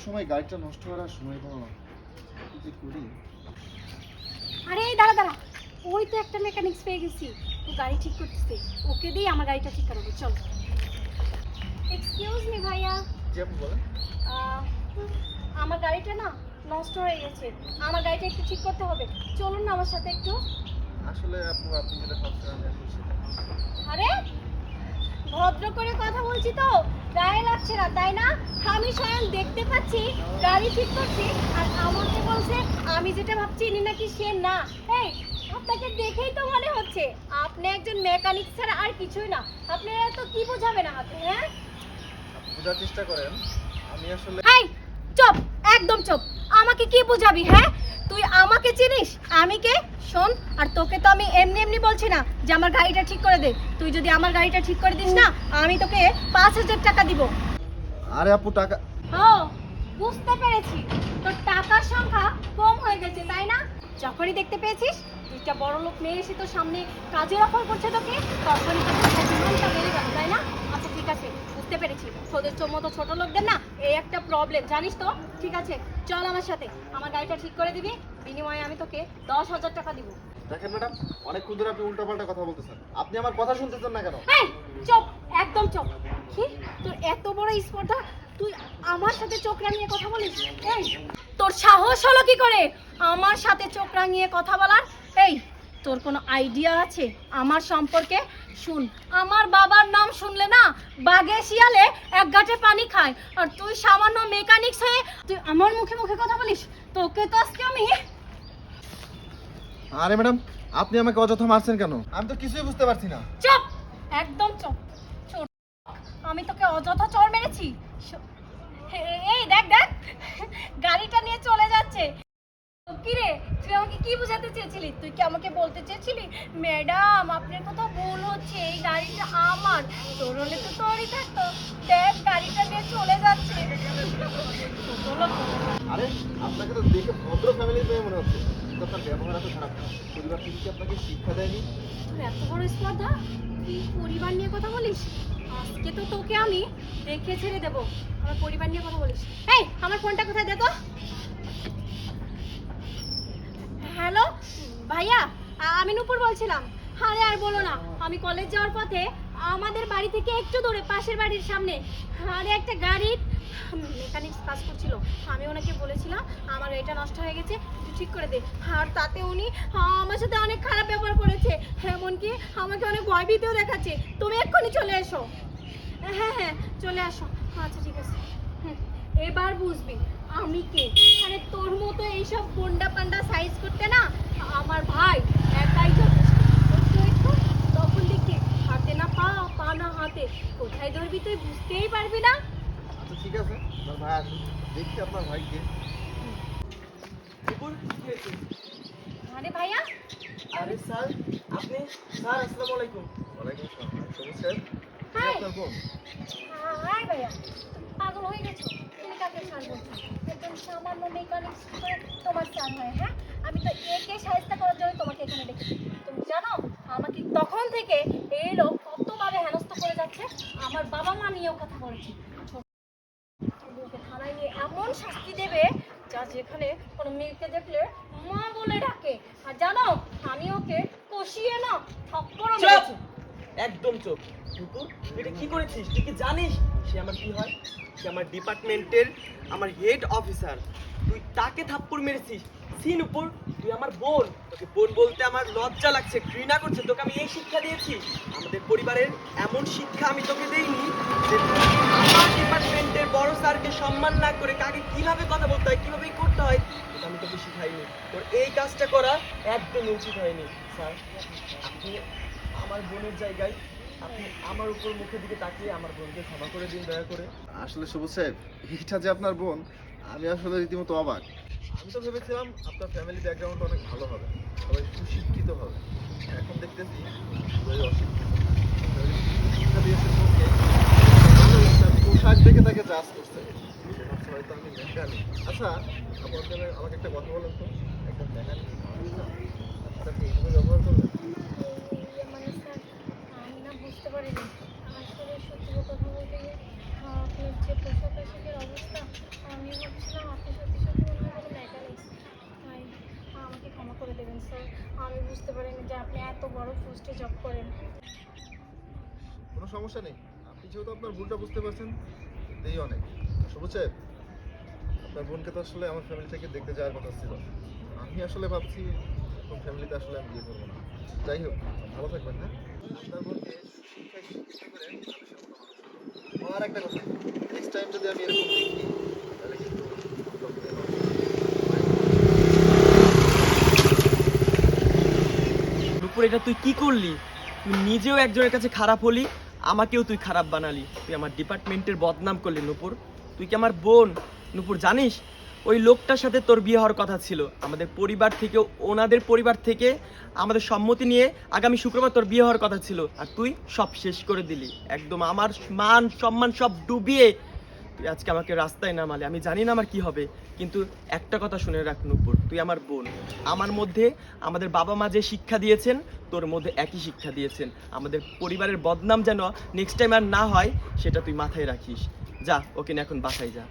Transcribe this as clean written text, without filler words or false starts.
সময় গাড়িটা নষ্ট করার সময় পাবো না, কি যে করি। আরে এই দাঁড়া দাঁড়া, ওই তো একটা মেকানিক্স পেয়ে গেছি, ও গাড়ি ঠিক করতেছে, ওকে দিয়ে আমার গাড়িটা ঠিক করাবো। চল। এক্সকিউজ মি ভাইয়া, জি আপু বলেন। আহ, আমার গাড়িটা না নষ্ট হয়ে গেছে, আমার গাড়িটা একটু ঠিক করতে হবে, চলুন না আমার সাথে একটু। আসলে আপু আপনি যেটা ভাবছেন আমি আসলে সেটা না। আরে ভদ্র করে কথা বলছি তো, গায়ে লাগছে না তাই না? আমি স্বয়ং দেখতে পাচ্ছি গাড়ি ঠিক করছি, আর আমাকে বলছে আমি যেটা ভাবছি ইনি নাকি সে না। এই, আপনাকে দেখেই তো মনে হচ্ছে আপনি একজন মেকানিক ছাড়া আর কিছুই না। আপনারা তো কি বোঝাবেন আমাকে? হ্যাঁ, আপনি বোঝার চেষ্টা করেন, আমি আসলে। এই চুপ, একদম চুপ। আমাকে কি বোঝাবি? হ্যাঁ, তুই আমাকে চিনিস? আমি কে? শোন, আর তোকে তো আমি এমনি এমনি বলছি না যে আমার গাড়িটা ঠিক করে দে। তুই যদি আমার গাড়িটা ঠিক করে দিস না, আমি তোকে 5,000 টাকা দিব। আরে আপু টাকা। ও, বুঝতে পেরেছি, তোর টাকার সংখ্যা কম হয়ে গেছে তাই না? যখনই দেখতে পেয়েছিস দুইটা বড় লোক মেয়ে এসে তোর সামনে কাজের অফার করছে তোকে, তখনই তোর মনটা বেড়ে গেল তাই না? আচ্ছা ঠিক আছে, বুঝতে পেরেছি, তোদের মতো ছোট লোকদের না এই একটা প্রবলেম, জানিস তো? ঠিক আছে, চল আমার সাথে, আমার গাড়িটা ঠিক করে দিবি, বিনিময়ে আমি তোকে 10,000 টাকা দিব। দেখেন ম্যাডাম, অনেকক্ষণ ধরে আপনি উল্টাপাল্টা কথা বলতেছেন, আপনি আমার কথা শুনতেছেন না কেন? এই চুপ, একদম চুপ। কি, তোর এত বড় স্পর্ধা, তুই আমার সাথে চোখ রাঙিয়ে কথা বলিস? এই, তোর সাহস হলো কি করে আমার সাথে চোখ রাঙিয়ে কথা বলার? এই, তোর কোনো আইডিয়া আছে আমার সম্পর্কে? শুন, আমার বাবার নাম শুনলে না বাগে শিয়ালে এক গাঁটে পানি খায়, আর তুই সামান্য মেকানিক্স হয়ে তুই আমার মুখে মুখে কথা বলিস? তোকে তো আজকে আমি। আরে ম্যাডাম, আপনি আমাকে অযথা মারছেন কেন? আমি তো কিছুই বুঝতে পারছি না। চুপ, একদম চুপ। চোর, আমি তোকে অযথা চড় মেরেছি? এই দেখ দেখ, গাড়িটা নিয়ে চলে যাচ্ছে। কি রে, তুই আমাকে কি বোঝাতে চেয়েছিলি? তুই কি আমাকে বলতে চেয়েছিলি ম্যাডাম আপনার কথা ভুল হচ্ছে, এই গাড়িটা আমার? তোর হলে তো তোরই থাকতো। দেখ গাড়িটা নিয়ে চলে যাচ্ছে। আরে আপনাকে তো দেখে ভদ্র ফ্যামিলির মেয়ে মনে হচ্ছে, কিন্তু আপনার ব্যবহার এত খারাপ না। পরিবার থেকে কি আপনাকে শিক্ষা দেয়নি? তোর এত বড় স্পর্ধা, তুই পরিবার নিয়ে কথা বলিস? আজকে তো তোকে আমি দেখে ছেড়ে দেবো, আমার পরিবার নিয়ে কথা বলিস। এই, আমার ফোনটা কোথায় দে তো। হ্যালো ভাইয়া, আমি নূপুর বলছিলাম। আরে আর বলো না, আমি কলেজ যাওয়ার পথে আমাদের বাড়ি থেকে একটু দূরে পাশের বাড়ির সামনে আরে একটা গাড়ির মেকানিক্স কাজ করছিল। আমি ওনাকে বলেছিলাম আমার গাড়িটা নষ্ট হয়ে গেছে, একটু ঠিক করে দে, আর তাতে উনি আমার সাথে অনেক খারাপ ব্যবহার করেছে, এমনকি আমাকে অনেক ভয় ভীতিও দেখাচ্ছে। তুমি এক্ষুনি চলে এসো। হ্যাঁ হ্যাঁ, চলে আসো। আচ্ছা ঠিক আছে। এবার বুঝবি আমি কে। আরে তোর মতো এইসব গোন্ডা পান্ডা সাইজ করতে না আমার ভাই একাই যথেষ্ট। তুই তো তখন দেখি হাতে না পা, পা না হাতে, কোথায় ধরবি তুই বুঝতেই পারবি না। আচ্ছা ঠিক আছে, আপনার ভাই আসুন, দেখছি আপনার ভাইকে। আরে ভাইয়া, আরে স্যার, আপনি? স্যার আসসালামু আলাইকুম। ওয়ালাইকুম আসসালাম। সবুজ স্যার, হাই। আপনার বোন? হাই ভাইয়া, পাগল হয়ে গেছো? তুমি কাকে স্যার বলছো? একদম সামান্য মেকানিক্স করে তোমার স্যার হয়? হ্যাঁ, আমি তো একে সাহায্য করার জন্য তোমাকে এখানে ডেকেছি। তুমি জানো আমাকে তখন থেকে এই লোক কতভাবে হেনস্থা করে যাচ্ছে, আমার বাবা মা নিয়েও কথা বলেছি। ওকে থানায় নিয়ে এমন শাস্তি দেবে যা যেখানে কোনো মেয়েকে দেখলে মা বলে ডাকে। আর জানো আমি ওকে কষিয়ে না থাপ্পড়ও মেরেছি। একদম চোখ নুপুর, এটা কি করেছিস? তুই কি জানিস সে আমার কি হয়? সে আমার ডিপার্টমেন্টের আমার হেড অফিসার। তুই তাকে থাপ্পড় মেরেছিস? সি নুপুর, তুই আমার বোন, তোকে বোন বলতে আমার লজ্জা লাগছে, ঘৃণা করছে। তোকে আমি এই শিক্ষা দিয়েছি, আমাদের পরিবারের এমন শিক্ষা আমি তোকে দেইনি যে আমার ডিপার্টমেন্টের বড় স্যারকে সম্মান না করে কাকে কিভাবে কথা বলতে হয়, কিভাবে করতে হয়, এটা আমি তোকে শিখাইনি। তোর এই কাজটা করা একদম উচিত হয়নি। স্যার, আপনি আমার বোনের জায়গায়, আপনি আমার উপর মুখের দিকে তাকিয়ে আমার বোনকে ক্ষমা করে দিন দয়া করে। আসলে সবুজ সাহেব, এটা যে আপনার বোন, আমি আসলে রীতিমতো অবাক। আমি তো ভেবেছিলাম আপনার ফ্যামিলি ব্যাকগ্রাউন্ড অনেক ভালো হবে, সবাই সুশিক্ষিত হবে। এখন দেখতেছি সবাই অশিক্ষিত। শিক্ষা দিয়েছে বোনকে, ভালো একটা পোশাক দেখে তাকে জাজ করছে। সে ভাবছে হয়তো আমি মেকানিক। আচ্ছা আপু, আপনারা আমাকে একটা কথা বলেন তো, একটা মেকানিক আপনাকে এইভাবে ব্যবহার করবেন? মানে স্যার, আমি না বুঝতে পারিনি। আসলে সত্যি কথা বলতে গিয়ে আপনার যে পোশাক আশাকের অবস্থা, আমি জব করেন। কোনো সমস্যা নেই, আপনি যেহেতু আপনার ভুলটা বুঝতে পারছেন এতেই অনেক। সবুজ সাহেব, আপনার বোনকে তো আসলে আমার ফ্যামিলি থেকে দেখতে যাওয়ার কথা ছিল। আমি আসলে ভাবছি এখন ফ্যামিলিতে আসলে আমি বিয়ে করবো না। যাই হোক, ভালো থাকবেন। হ্যাঁ, আপনার বোনকে শিক্ষায় শিক্ষিত করে মানুষের মতো মানুষ করুন। আর একটা কথা, নেক্সট টাইম যদি আমি এরকম দেখি তাহলে কিন্তু আপনাকে নুপুর, এটা তুই কি করলি? তুই নিজেও একজনের কাছে খারাপ হলি, আমাকেও তুই খারাপ বানালি। তুই আমার ডিপার্টমেন্টের বদনাম করলি নুপুর। তুই কি আমার বোন? নুপুর, জানিস ওই লোকটার সাথে তোর বিয়ে হওয়ার কথা ছিল। আমাদের পরিবার থেকে, ওনাদের পরিবার থেকে আমাদের সম্মতি নিয়ে আগামী শুক্রবার তোর বিয়ে হওয়ার কথা ছিল, আর তুই সব শেষ করে দিলি। একদম আমার মান সম্মান সব ডুবিয়ে তুই আজকে আমাকে রাস্তায় নামালে। আমি জানি না আমার কি হবে, কিন্তু একটা কথা শুনে রাখ নুপুর, তুই আমার বোন। আমার মধ্যে আমাদের বাবা মা যে শিক্ষা দিয়েছেন, তোর মধ্যে একই শিক্ষা দিয়েছেন। আমাদের পরিবারের বদনাম যেন নেক্সট টাইম আর না হয়, সেটা তুই মাথায় রাখিস। যা, ওকে নিয়ে এখন বাসায় যা।